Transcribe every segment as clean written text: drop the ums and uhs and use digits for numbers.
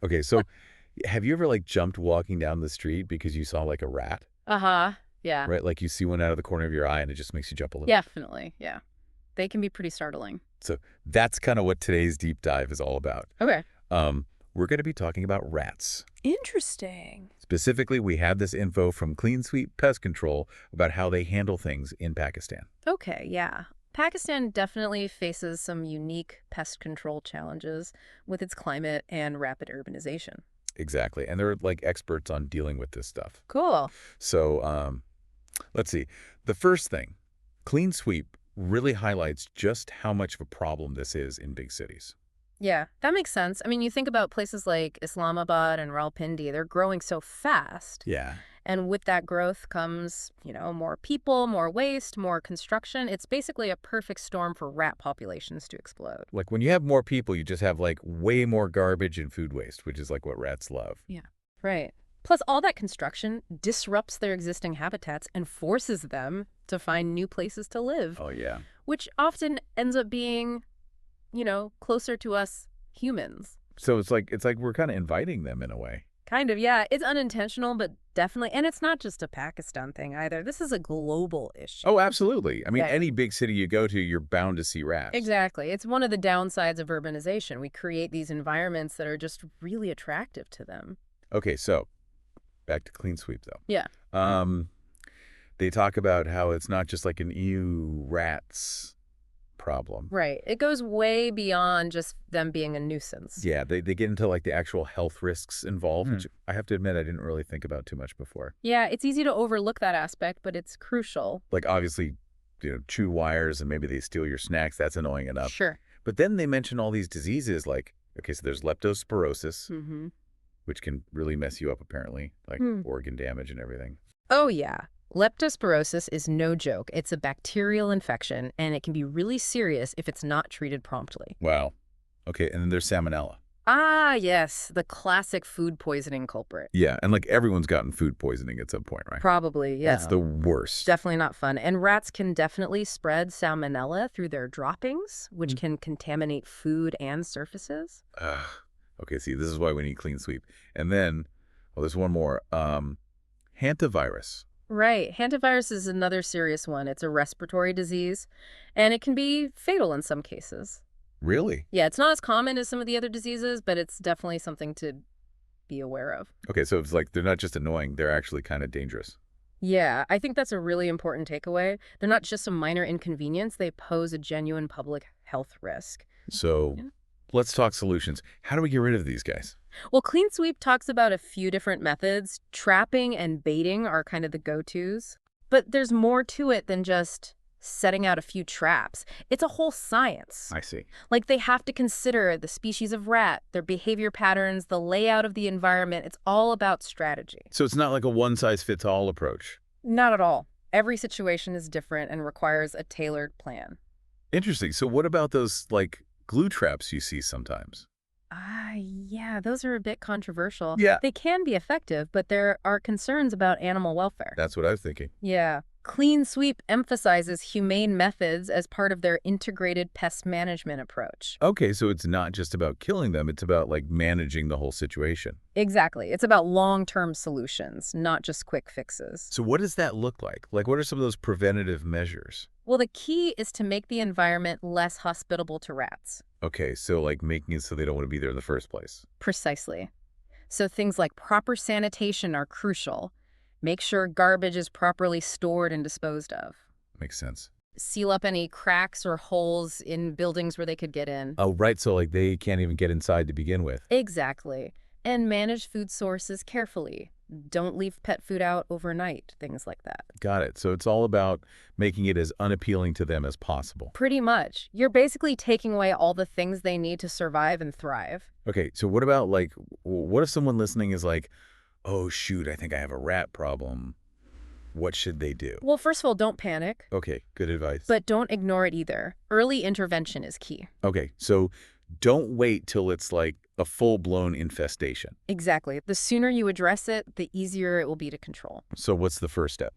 Okay, so have you ever like jumped walking down the street because you saw like a rat, Uh-huh. Yeah. right? Like you see one out of the corner of your eye and it just makes you jump a little. Definitely. Yeah. They can be pretty startling. So that's kind of what today's deep dive is all about. Okay. Um, we're going to be talking about rats. Interesting. Specifically, we have this info from Clean Sweep Pest Control about how they handle things in Pakistan. Okay, yeah. Pakistan definitely faces some unique pest control challenges with its climate and rapid urbanization. Exactly. And they're like experts on dealing with this stuff. Cool. So let's see. The first thing, Clean Sweep really highlights just how much of a problem this is in big cities. Yeah, that makes sense. I mean, you think about places like Islamabad and Rawalpindi, they're growing so fast. Yeah. And with that growth comes, more people, more waste, more construction. It's basically a perfect storm for rat populations to explode. Like when you have more people, you just have like way more garbage and food waste, which is like what rats love. Yeah. Right. Plus, all that construction disrupts their existing habitats and forces them to find new places to live, Oh, yeah. which often ends up being, closer to us humans. So it's like we're kind of inviting them in a way. Kind of, yeah. It's unintentional, but definitely. And it's not just a Pakistan thing either. This is a global issue. Oh, absolutely. I mean, Yeah. any big city you go to, you're bound to see rats. Exactly. It's one of the downsides of urbanization. We create these environments that are just really attractive to them. Okay, so back to Clean Sweep though. Yeah. Um, they talk about how it's not just like an EU rats problem. Right. It goes way beyond just them being a nuisance. Yeah, they get into like the actual health risks involved, Hmm. which I have to admit I didn't really think about too much before. Yeah, it's easy to overlook that aspect, but it's crucial. Like obviously, chew wires and maybe they steal your snacks. That's annoying enough. Sure. But then they mention all these diseases like, okay, so there's leptospirosis, Mm-hmm. which can really mess you up apparently, like Hmm. organ damage and everything. Oh, yeah. Leptospirosis is no joke. It's a bacterial infection, and it can be really serious if it's not treated promptly. Wow. Okay, and then there's salmonella. Ah, yes, the classic food poisoning culprit. Yeah, and like everyone's gotten food poisoning at some point, right? Probably, yeah. That's the worst. Definitely not fun. And rats can definitely spread salmonella through their droppings, which can contaminate food and surfaces. Ugh. Okay, see, this is why we need Clean Sweep. And then, well, there's one more. Hantavirus. Right. Hantavirus is another serious one. It's a respiratory disease, and it can be fatal in some cases. Really? Yeah, it's not as common as some of the other diseases, but it's definitely something to be aware of. Okay, so it's like they're not just annoying, they're actually kind of dangerous. Yeah, I think that's a really important takeaway. They're not just a minor inconvenience, they pose a genuine public health risk. So Yeah. let's talk solutions. How do we get rid of these guys? Well, Clean Sweep talks about a few different methods. Trapping and baiting are kind of the go-tos. But there's more to it than just setting out a few traps. It's a whole science. I see. Like, they have to consider the species of rat, their behavior patterns, the layout of the environment. It's all about strategy. So it's not like a one-size-fits-all approach. Not at all. Every situation is different and requires a tailored plan. Interesting. So what about those, like, glue traps you see sometimes? Yeah, those are a bit controversial. Yeah. They can be effective, but there are concerns about animal welfare. That's what I was thinking. Yeah. Clean Sweep emphasizes humane methods as part of their integrated pest management approach. Okay, so it's not just about killing them, it's about, like, managing the whole situation. Exactly. It's about long-term solutions, not just quick fixes. So what does that look like? Like, what are some of those preventative measures? Well, the key is to make the environment less hospitable to rats. Okay, so like making it so they don't want to be there in the first place. Precisely. So things like proper sanitation are crucial. Make sure garbage is properly stored and disposed of. Makes sense. Seal up any cracks or holes in buildings where they could get in. Oh, right, so like they can't even get inside to begin with. Exactly. And manage food sources carefully. Don't leave pet food out overnight, things like that. Got it. So it's all about making it as unappealing to them as possible. Pretty much. You're basically taking away all the things they need to survive and thrive. Okay, so what about like, what if someone listening is like, oh, shoot, I think I have a rat problem. What should they do? Well, first of all, don't panic, Okay, good advice. but don't ignore it either. Early intervention is key. Okay, so don't wait till it's like a full-blown infestation. Exactly. The sooner you address it, the easier it will be to control. So what's the first step?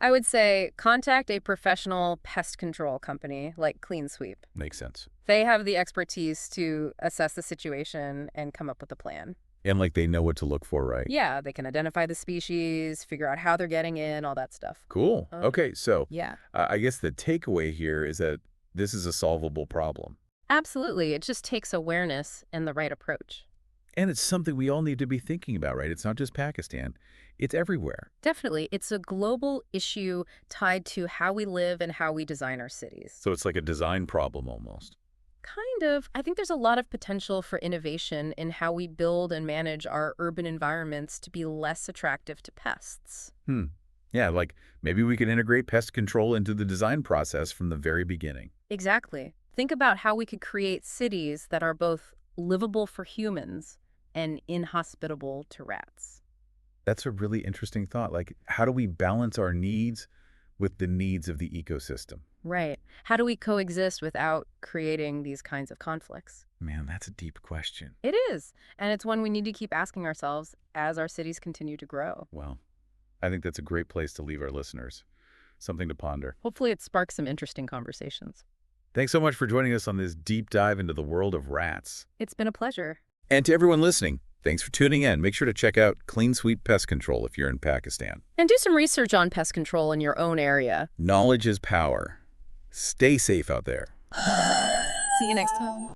I would say contact a professional pest control company like Clean Sweep. Makes sense. They have the expertise to assess the situation and come up with a plan. And like they know what to look for, right? Yeah, they can identify the species, figure out how they're getting in, all that stuff. Cool. Okay, so Yeah. I guess the takeaway here is that this is a solvable problem. Absolutely. It just takes awareness and the right approach. And it's something we all need to be thinking about, right? It's not just Pakistan. It's everywhere. Definitely. It's a global issue tied to how we live and how we design our cities. So it's like a design problem almost. Kind of. I think there's a lot of potential for innovation in how we build and manage our urban environments to be less attractive to pests. Hmm. Yeah, like maybe we could integrate pest control into the design process from the very beginning. Exactly. Think about how we could create cities that are both livable for humans and inhospitable to rats. That's a really interesting thought. Like, how do we balance our needs with the needs of the ecosystem? Right. How do we coexist without creating these kinds of conflicts? Man, that's a deep question. It is. And it's one we need to keep asking ourselves as our cities continue to grow. Well, I think that's a great place to leave our listeners. Something to ponder. Hopefully it sparks some interesting conversations. Thanks so much for joining us on this deep dive into the world of rats. It's been a pleasure. And to everyone listening, thanks for tuning in. Make sure to check out Clean Sweep Pest Control if you're in Pakistan. And do some research on pest control in your own area. Knowledge is power. Stay safe out there. See you next time.